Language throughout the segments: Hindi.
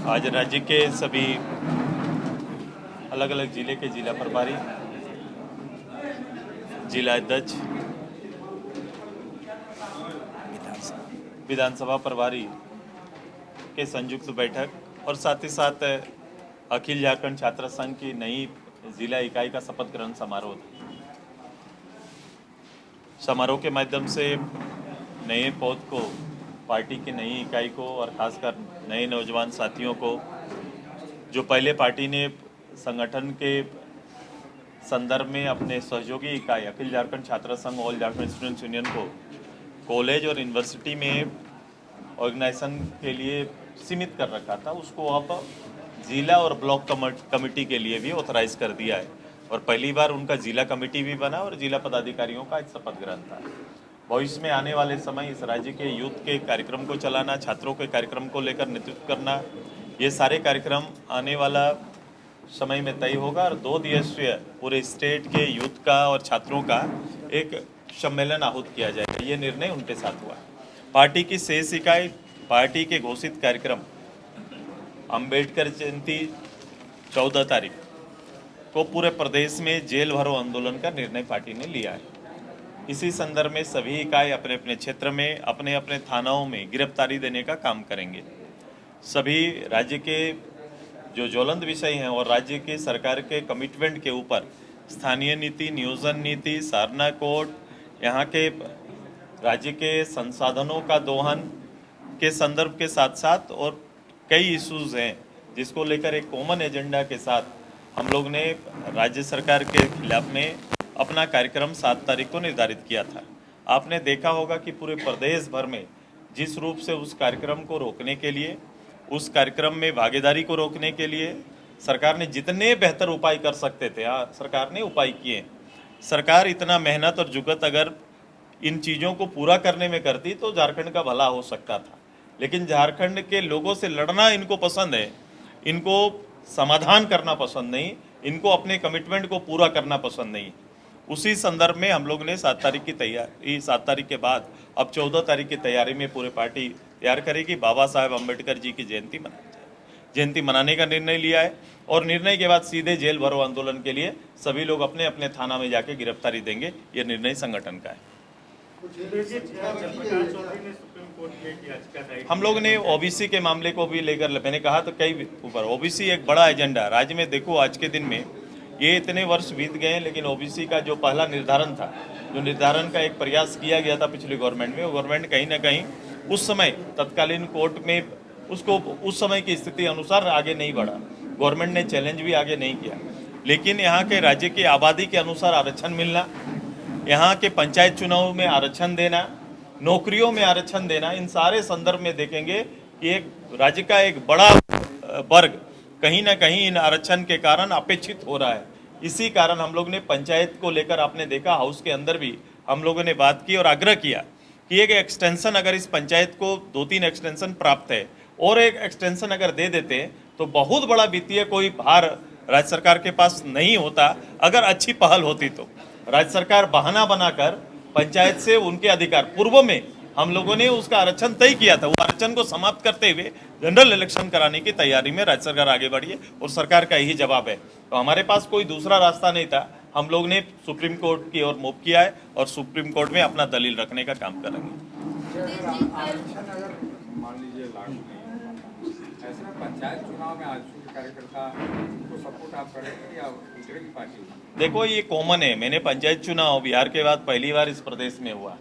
आज राज्य के सभी अलग अलग जिले के जिला प्रभारी, जिला अध्यक्ष, विधानसभा प्रभारी के संयुक्त बैठक और साथ ही साथ अखिल झारखंड छात्र संघ की नई जिला इकाई का शपथ ग्रहण समारोह था। समारोह के माध्यम से नए पौध को, पार्टी की नई इकाई को और खासकर नए नौजवान साथियों को जो पहले पार्टी ने संगठन के संदर्भ में अपने सहयोगी इकाई अखिल झारखंड छात्र संघ ऑल झारखंड स्टूडेंट्स यूनियन को कॉलेज और यूनिवर्सिटी में ऑर्गेनाइजेशन के लिए सीमित कर रखा था, उसको अब जिला और ब्लॉक कमेटी के लिए भी ऑथराइज कर दिया है और पहली बार उनका जिला कमेटी भी बना और जिला पदाधिकारियों का एक शपथ ग्रहण था। भविष्य में आने वाले समय इस राज्य के यूथ के कार्यक्रम को चलाना, छात्रों के कार्यक्रम को लेकर नेतृत्व करना, ये सारे कार्यक्रम आने वाला समय में तय होगा और 2 दिवसीय पूरे स्टेट के यूथ का और छात्रों का एक सम्मेलन आहूत किया जाएगा। ये निर्णय उनके साथ हुआ। पार्टी की शेष इकाई, पार्टी के घोषित कार्यक्रम अंबेडकर जयंती 14 तारीख को पूरे प्रदेश में जेल भरो आंदोलन का निर्णय पार्टी ने लिया है। इसी संदर्भ में सभी इकाई अपने अपने क्षेत्र में, अपने अपने थानाओं में गिरफ्तारी देने का काम करेंगे। सभी राज्य के जो ज्वलंत विषय हैं और राज्य की सरकार के कमिटमेंट के ऊपर स्थानीय नीति, नियोजन नीति, सारना कोड, यहाँ के राज्य के संसाधनों का दोहन के संदर्भ के साथ साथ और कई इश्यूज हैं जिसको लेकर एक कॉमन एजेंडा के साथ हम लोग ने राज्य सरकार के खिलाफ में अपना कार्यक्रम 7 तारीख को निर्धारित किया था। आपने देखा होगा कि पूरे प्रदेश भर में जिस रूप से उस कार्यक्रम को रोकने के लिए, उस कार्यक्रम में भागीदारी को रोकने के लिए सरकार ने जितने बेहतर उपाय कर सकते थे, सरकार ने उपाय किए। सरकार इतना मेहनत और जुगत अगर इन चीज़ों को पूरा करने में करती तो झारखंड का भला हो सकता था, लेकिन झारखंड के लोगों से लड़ना इनको पसंद है, इनको समाधान करना पसंद नहीं, इनको अपने कमिटमेंट को पूरा करना पसंद नहीं। उसी संदर्भ में हम लोग ने 7 तारीख की तैयारी, 7 तारीख के बाद अब 14 तारीख की तैयारी में पूरे पार्टी तैयार करेगी। बाबा साहेब अम्बेडकर जी की जयंती मनाने का निर्णय लिया है और निर्णय के बाद सीधे जेल भरो आंदोलन के लिए सभी लोग अपने अपने थाना में जाके गिरफ्तारी देंगे। ये निर्णय संगठन का है। हम लोग ने ओबीसी के मामले को भी लेकर, मैंने कहा तो कई ऊपर, ओबीसी एक बड़ा एजेंडा राज्य में। देखो आज के दिन में ये इतने वर्ष बीत गए हैं, लेकिन ओबीसी का जो पहला निर्धारण था, जो निर्धारण का एक प्रयास किया गया था पिछली गवर्नमेंट में, वो गवर्नमेंट कहीं ना कहीं उस समय तत्कालीन कोर्ट में उसको उस समय की स्थिति अनुसार आगे नहीं बढ़ा। गवर्नमेंट ने चैलेंज भी आगे नहीं किया, लेकिन यहाँ के राज्य की आबादी के अनुसार आरक्षण मिलना, यहाँ के पंचायत चुनाव में आरक्षण देना, नौकरियों में आरक्षण देना, इन सारे संदर्भ में देखेंगे कि एक राज्य का एक बड़ा वर्ग कहीं ना कहीं इन आरक्षण के कारण अपेक्षित हो रहा है। इसी कारण हम लोग ने पंचायत को लेकर, आपने देखा हाउस के अंदर भी हम लोगों ने बात की और आग्रह किया कि एक एक्सटेंशन, अगर इस पंचायत को 2-3 एक्सटेंशन प्राप्त है और एक एक्सटेंशन अगर दे देते तो बहुत बड़ा वित्तीय कोई भार राज्य सरकार के पास नहीं होता। अगर अच्छी पहल होती तो राज्य सरकार बहाना बनाकर पंचायत से उनके अधिकार, पूर्व में हम लोगों ने उसका आरक्षण तय किया था, वो आरक्षण को समाप्त करते हुए जनरल इलेक्शन कराने की तैयारी में राज्य सरकार आगे बढ़ी है और सरकार का यही जवाब है। तो हमारे पास कोई दूसरा रास्ता नहीं था, हम लोग ने सुप्रीम कोर्ट की ओर मूव किया है और सुप्रीम कोर्ट में अपना दलील रखने का काम करेंगे। मान लीजिए लागू नहीं, ऐसे में पंचायत चुनाव में आजसू के कार्यकर्ता को सपोर्ट आप करेंगे या दूसरे की पार्टी? देखो ये कॉमन है, मैंने पंचायत चुनाव बिहार के बाद पहली बार इस प्रदेश में हुआ,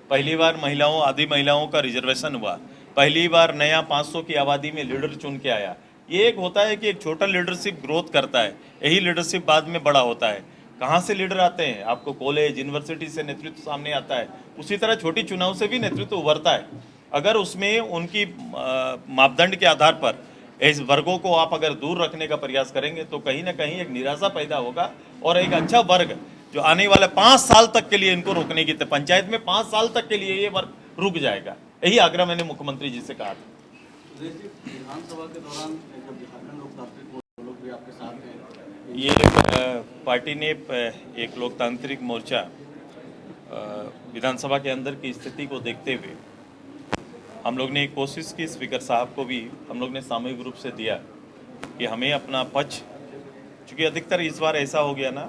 पहली बार महिलाओं, आदि महिलाओं का रिजर्वेशन हुआ, पहली बार नया 500 की आबादी में लीडर चुन के आया। ये एक होता है कि एक छोटा लीडरशिप ग्रोथ करता है, यही लीडरशिप बाद में बड़ा होता है। कहाँ से लीडर आते हैं? आपको कॉलेज, यूनिवर्सिटी से नेतृत्व सामने आता है, उसी तरह छोटी चुनाव से भी नेतृत्व उभरता है। अगर उसमें उनकी मापदंड के आधार पर इस वर्गों को आप अगर दूर रखने का प्रयास करेंगे तो कहीं ना कहीं एक निराशा पैदा होगा और एक अच्छा वर्ग जो आने वाले 5 साल तक के लिए इनको रोकने की, पंचायत में 5 साल तक के लिए ये वर्ग रुक जाएगा। यही आग्रह मैंने मुख्यमंत्री जी से कहा था। विधानसभा के दौरान झारखंड लोकतांत्रिक लोग भी आपके साथ हैं। ये पार्टी ने एक लोकतांत्रिक मोर्चा विधानसभा के अंदर की स्थिति को देखते हुए हम लोग ने एक कोशिश की, स्पीकर साहब को भी हम लोग ने सामूहिक रूप से दिया कि हमें अपना पक्ष, चूँकि अधिकतर इस बार ऐसा हो गया ना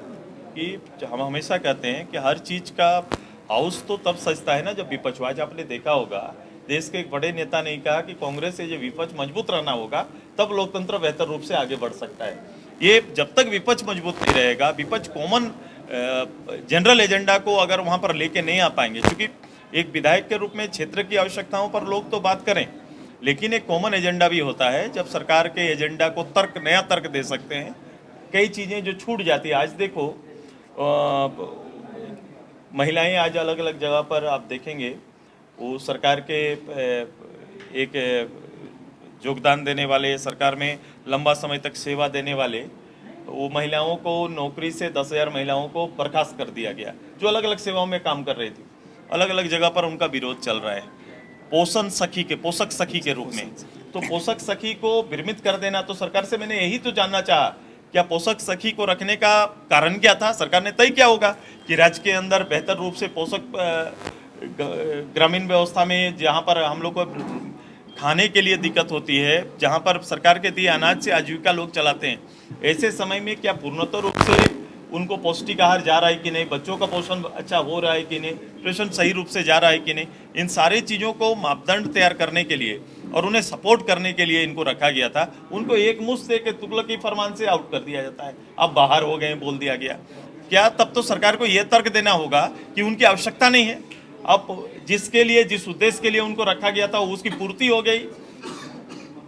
कि हम हमेशा कहते हैं कि हर चीज़ का हाउस तो तब सजता है ना जब विपक्ष। आज आपने देखा होगा देश के एक बड़े नेता ने कहा कि कांग्रेस से जो विपक्ष मजबूत रहना होगा तब लोकतंत्र बेहतर रूप से आगे बढ़ सकता है। ये जब तक विपक्ष मजबूत नहीं रहेगा, विपक्ष कॉमन जनरल एजेंडा को अगर वहाँ पर लेके नहीं आ पाएंगे, क्योंकि एक विधायक के रूप में क्षेत्र की आवश्यकताओं पर लोग तो बात करें, लेकिन एक कॉमन एजेंडा भी होता है जब सरकार के एजेंडा को नया तर्क दे सकते हैं। कई चीज़ें जो छूट जाती है, आज देखो महिलाएं आज अलग अलग जगह पर आप देखेंगे वो सरकार के एक योगदान देने वाले, सरकार में लंबा समय तक सेवा देने वाले, वो महिलाओं को नौकरी से 10,000 महिलाओं को बर्खास्त कर दिया गया जो अलग अलग सेवाओं में काम कर रही थी। अलग अलग जगह पर उनका विरोध चल रहा है पोषक सखी के रूप में। तो पोषक सखी को विरमित कर देना, तो सरकार से मैंने यही तो जानना चाहा, क्या पोषक सखी को रखने का कारण क्या था? सरकार ने तय क्या होगा कि राज्य के अंदर बेहतर रूप से पोषक ग्रामीण व्यवस्था में, जहाँ पर हम लोग को खाने के लिए दिक्कत होती है, जहाँ पर सरकार के दिए अनाज से आजीविका लोग चलाते हैं, ऐसे समय में क्या पूर्णतः रूप से उनको पौष्टिक आहार जा रहा है कि नहीं, बच्चों का पोषण अच्छा हो रहा है कि नहीं, न्यूट्रिशन सही रूप से जा रहा है कि नहीं, इन सारी चीज़ों को मापदंड तैयार करने के लिए और उन्हें सपोर्ट करने के लिए इनको रखा गया था। उनको एक मुश्त दे के तुगलकी फरमान से आउट कर दिया जाता है, अब बाहर हो गए बोल दिया गया। क्या तब तो सरकार को यह तर्क देना होगा कि उनकी आवश्यकता नहीं है, अब जिसके लिए, जिस उद्देश्य के लिए उनको रखा गया था उसकी पूर्ति हो गई।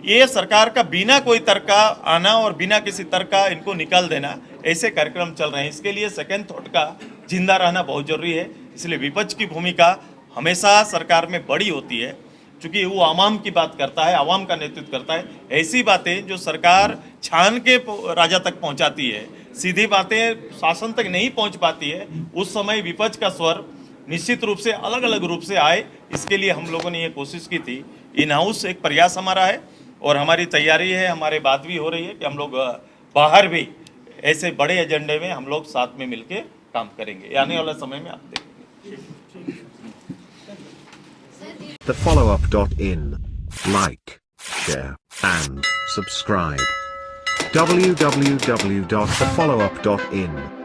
ये सरकार का बिना कोई तर्क का आना और बिना किसी तर्क का इनको निकाल देना, ऐसे कार्यक्रम चल रहे हैं। इसके लिए सेकेंड थॉट का जिंदा रहना बहुत जरूरी है। इसलिए विपक्ष की भूमिका हमेशा सरकार में बड़ी होती है, क्योंकि वो आवाम की बात करता है, आवाम का नेतृत्व करता है। ऐसी बातें जो सरकार छान के राजा तक पहुंचाती है, सीधी बातें शासन तक नहीं पहुंच पाती है, उस समय विपक्ष का स्वर निश्चित रूप से अलग अलग रूप से आए। इसके लिए हम लोगों ने ये कोशिश की थी। इन हाउस एक प्रयास हमारा है और हमारी तैयारी है, हमारे बात भी हो रही है कि हम लोग बाहर भी ऐसे बड़े एजेंडे में हम लोग साथ में मिलके काम करेंगे। आने वाला समय में आप देखेंगे। thefollowup.in. Like, share, and subscribe. www.thefollowup.in